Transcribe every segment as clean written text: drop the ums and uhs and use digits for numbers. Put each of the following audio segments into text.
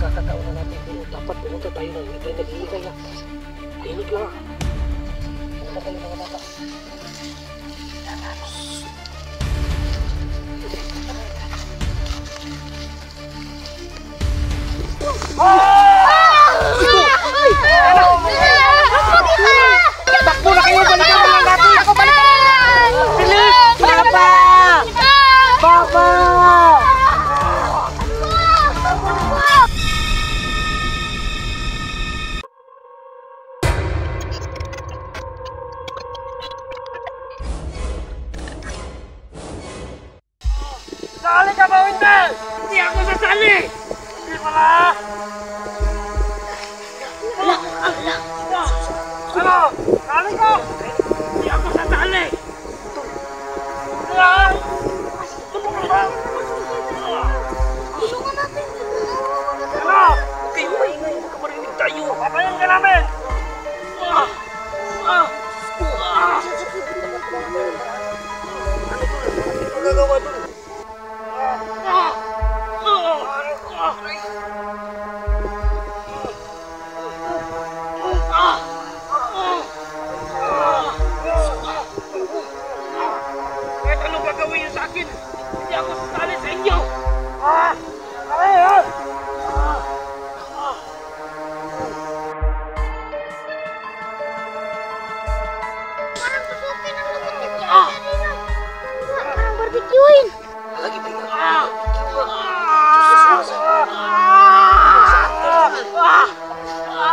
Pagkakataon na natin pero dapat pumunta tayo ng nag-iingay na. Tahimik lang ha. Pumunta tayo mga bata. Takbo na kayo! Balikan na lang natin! Ako balikan! Bilis! Papa! Papa! Sali ka ba, Winter? Hindi ako sasali! Hindi pala! Ano? Sali ka! Hindi ako sasali! Tulungan natin! Ano? Okay, maingay. Nakaparinig tayo. Papayan ka namin! Ano magagawa doon? Kahit anong gagawin niyo sa akin, hindi ako sasali sa inyo! Parang susupin ang lupit ni Kuya kanina. Parang barbecuein. Lagi pinag.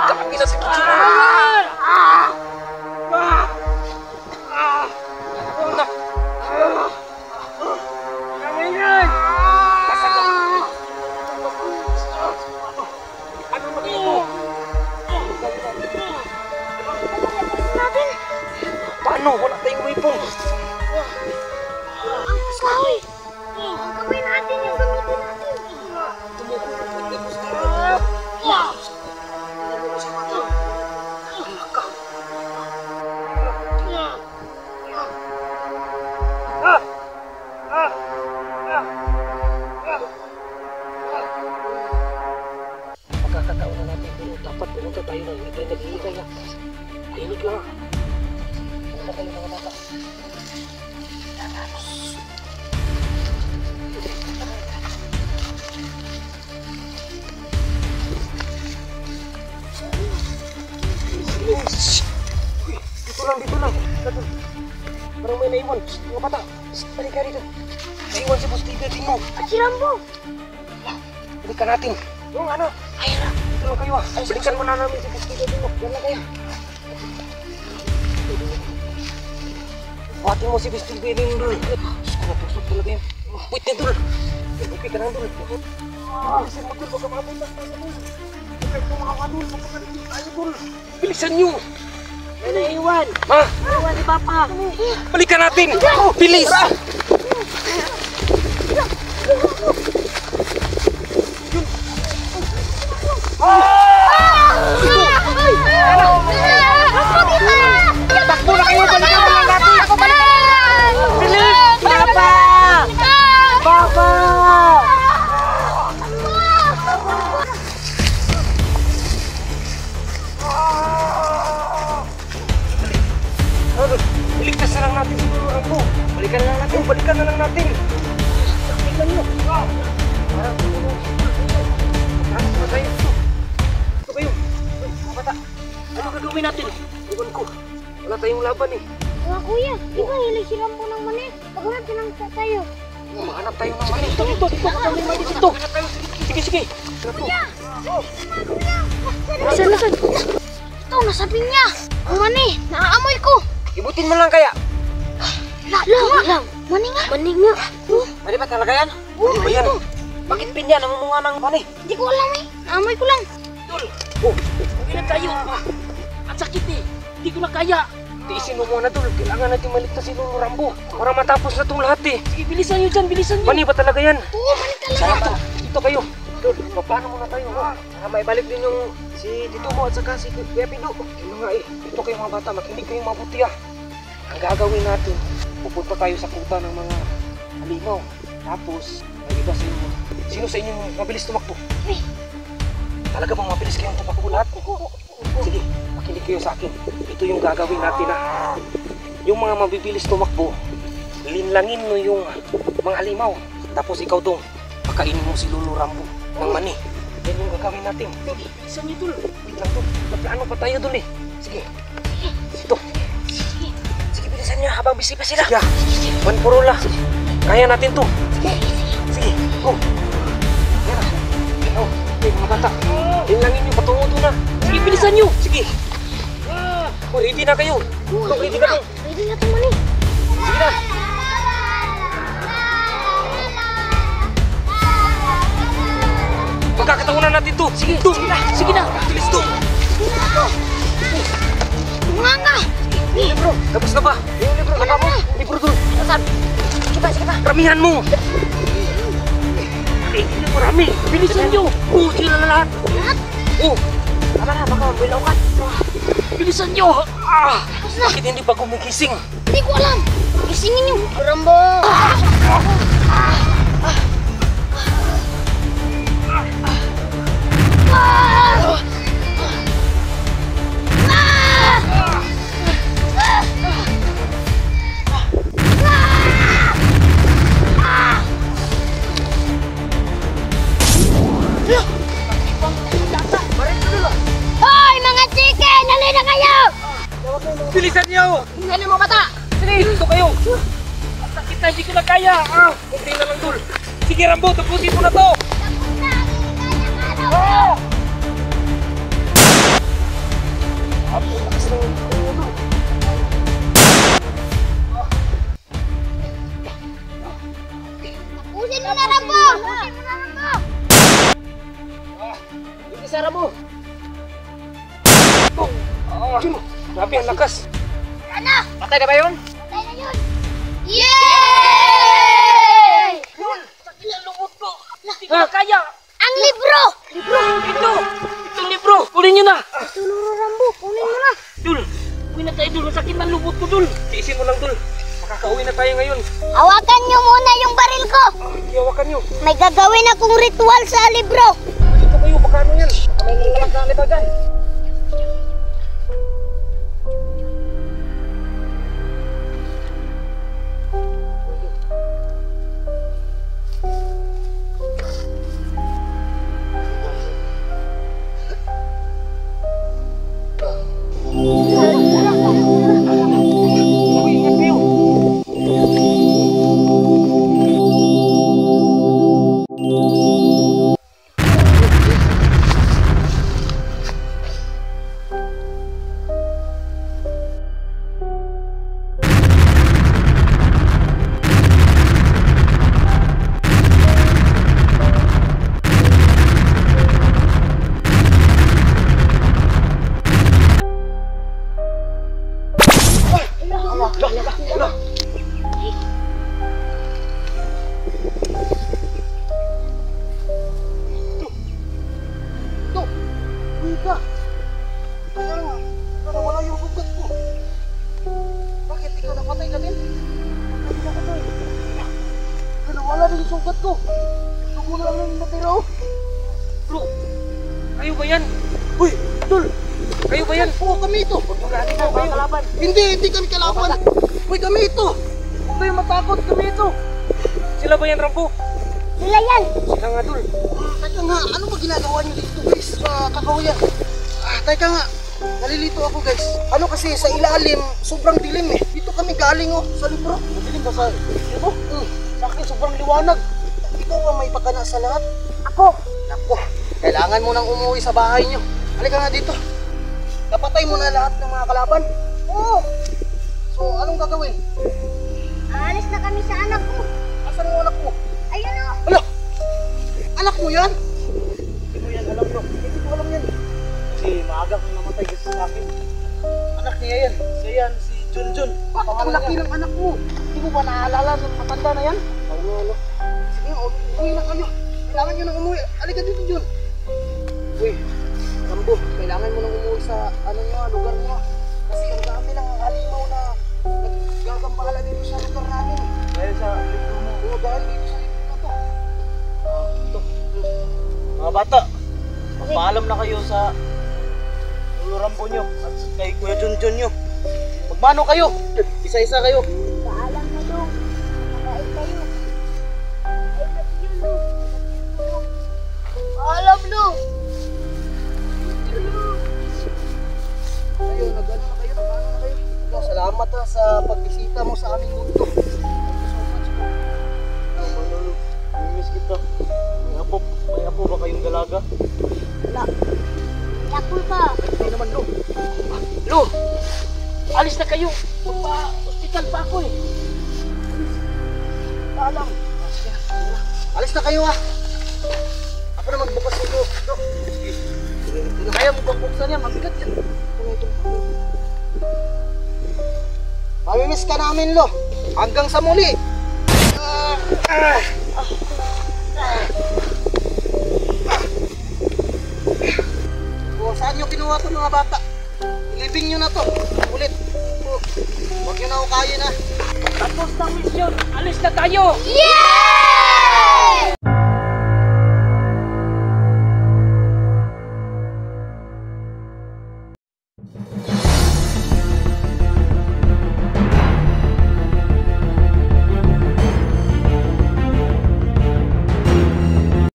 Kami na sa kitchen. Paano? Wala tayong weapon. Ang kahoy. Ang kamay natin yung gamitin natin. Pagkakataon na natin pero dapat pumunta tayo ng nag-iingay na. Tahimik lang ha. Pumunta tayo mga bata. Dito lang. Dito. Parang may naiwan. Mga bata, balik ka rito. Naiwan si Boss Tigre, tingnan mo. At si Rambo. Balikan natin. Yung ano? Ayun na. Dito lang kayo ha. Balikan mo na namin si Boss Tigre, tingnan mo. Yan lang kayo. Buhatin mo si Boss Tigre, tingnan mo. Pusok talaga yan. Wait na dul. Okay ka na dul. Bilisan mo dul, baka mapuntas na sa dul. Huwag kayo mga dul, baka maligid tayo dul. Bilisan nyo. May naiwan! Ha? Naiwan ni Papa! Balikan natin! Bilis! Takbo na kayo! Balikan na lang natin! Ako balikan! Bilis! Papa! Papa! Iligtas na lang natin siguro ako. Balikan na lang natin. Tingnan nyo. Ito kayo. Mga bata. Ano gagawin natin? Iwan ko. Wala tayong laban eh. Mga kuya, di ba hilig si Rambo ng mani? Paghanap ka tayo. Mahanap tayo ng mali. Dito. Kami mali dito. Sige. Nasaan? Ito, nasabi niya. Ang mani, naaamoy ko. Ibutin mo lang kaya. Lang. Mani nga. Mali ba talaga yan? Ano ba yan? Bakit pinya namumunga ng mali? Hindi ko alam eh. Naamoy ko lang. Tol! Huwag na tayo! Ang sakit eh! Hindi ko na kaya! Tiisin mo muna dul. Kailangan natin maligtasin yung Rambo para matapos na itong lahat eh. Sige, bilisan nyo dyan! Bilisan nyo! Mani ba talaga yan? Oo, mani talaga. Sarap. Dito kayo. Dul, paplano muna tayo ha. Para maibalik din yung si Tito mo at saka si Kuya Pido. Yun nga eh. Dito kayo mga bata. Makinig kayong mabuti ah. Ang gagawin natin, pupunta tayo sa kuta ng mga halimaw. Tapos, may iba sa inyo. Sino sa inyo mabilis tumakbo? Talaga bang mabilis kayong tumakbo lahat? Sige, makinig kayo sa akin. Ito yung gagawin natin Yung mga mabibilis tumakbo, linlangin mo yung mga halimaw. Tapos ikaw dong, pakainin mo si Lolo Rambo ng mani. Yan yung gagawin natin. Bilisan niyo dul. Bilang dul. Naplano pa tayo dul Sige. Ito. Sige, bilisan niyo habang busy pa sila. Sige. One for all Kaya natin to. Sige. Go. Yan Okay, mga bata. Linlangin niyo patungo doon Sige, bilisan niyo. Sige. Ready na kayo. Ready ka dong. Ready na ito, Mani. Sige na. Magkakatawanan natin to. Sige. Sige na. Bilis to. Bunganga. Libro. Tapos na ba? Yung libro. Ano mo? Libro doon. Nasaan? Sige pa. Ramihan mo. Hindi mo rami. Bilisan nyo. Sila na lahat. Lahat? Tama na. Baka magbilaw ka. Bilisan nyo. Bakit hindi ba gumigising? Hindi ko alam. Gisingin niyo. Rambo. Hoy, mga chicken! Dali na kayo! Bilisan nyo. Dali mo bata. Sige, dito kayo. At nakita, hindi ko na kaya. Kunti na lang dul. Sige Rambo, tapusin mo na to. Tapusin mo na, Rambo! Tapusin mo na, Rambo! Isa Rambo. Grabe ang lakas. Ano? Patay na ba yun? Patay na yun! Yay! Sakit ang lubot ko. Hindi ko na kaya. Ang libro! Ito. Itong libro. Kunin nyo na. Tuluro, Rambo. Kunin mo na. Dul. Uwi na tayo dul. Masakit ang lubot ko dul. Tiisin mo lang dul. Makakauwi na tayo ngayon. Hawakan niyo muna yung baril ko. Iyawakan nyo. May gagawin akong ritual sa libro. Dito kayo. Baka ano yan. May nagkalagkali ba dyan? Ingat kayo. Wala yung sugat ko. Bakit ikaw napatay na din? Hindi napatay. Wala din yung sugat ko. Ito mo lang yung natira. Bro, kayo ba yan? Uy, Dol! Kayo ba yan? Oo, kami ito. Magkakali na ba kalaban? Hindi kami kalaban. Uy, kami ito. Huwag kayong matakot, kami ito. Sila ba yan, Rambo? Sila yan. Sila nga, Dol. Teka nga, ano ba ginagawa niyo dito guys sa kakawayan? Teka nga, nalilito ako guys. Ano kasi sa ilalim, sobrang dilim Dito kami galing sa libro. Madilim ba sa libro? Sa akin sobrang liwanag. Ikaw ba may pakana sa lahat? Ako. Nako, kailangan mo nang umuwi sa bahay niyo. Halika nga dito. Napatay mo na lahat ng mga kalaban? Oo. So, anong gagawin? Aalis na kami sa anak ko. Asan mo anak mo? Ayun o. Ala! Anak mo yan? Hindi mo yan alam bro. Hindi ko alam yan. Kasi maaga kong namatay kasi sa akin. Anak niya yan. Siya yan, si Junjun. Bakit ang laki ng anak mo? Hindi mo ba naaalala ng matanda na yan? Oo. Sige, umuwi na kayo. Kailangan nyo nang umuwi. Halika dito, Jun. Uy, Rambo, kailangan mo nang umuwi sa lugar niya. Kasi ang dami ng halimaw na naggagambala dito sa lugar namin. Dahil sa libro mo. Oo, dahil dito sa libro na to. Ito. Mga bata, Paalam na kayo sa Lolo Rambo nyo at kay Kuya Junjun nyo. Magmano kayo? Isa-isa kayo. Paalam na dong. Makain kayo. I love you, Lo. Paalam, Lo. Kayo, nag-ano na kayo? Nag-ano na kayo? Lo, salamat sa pagbisita mo sa aming mundo. Thank you so much po. Manolo, miss kita. May apo ba kayong dalaga? Wala. Yakul ka. Hindi naman, Lo. Lo! Alis na kayo! Pa-hospital pa ako eh! Paalam. Alis na kayo ah. Ako na magbukas nito. Lo. Kaya mo bang buksan yan? Mabigat yan. Mamimiss ka namin, Lo. Hanggang sa muli. O, saan nyo kinuha ito mga bata? Ilibing nyo na to. Ulit. O, huwag nyo na ukayin ah. Tapos na mission! Alis na tayo! Yeah!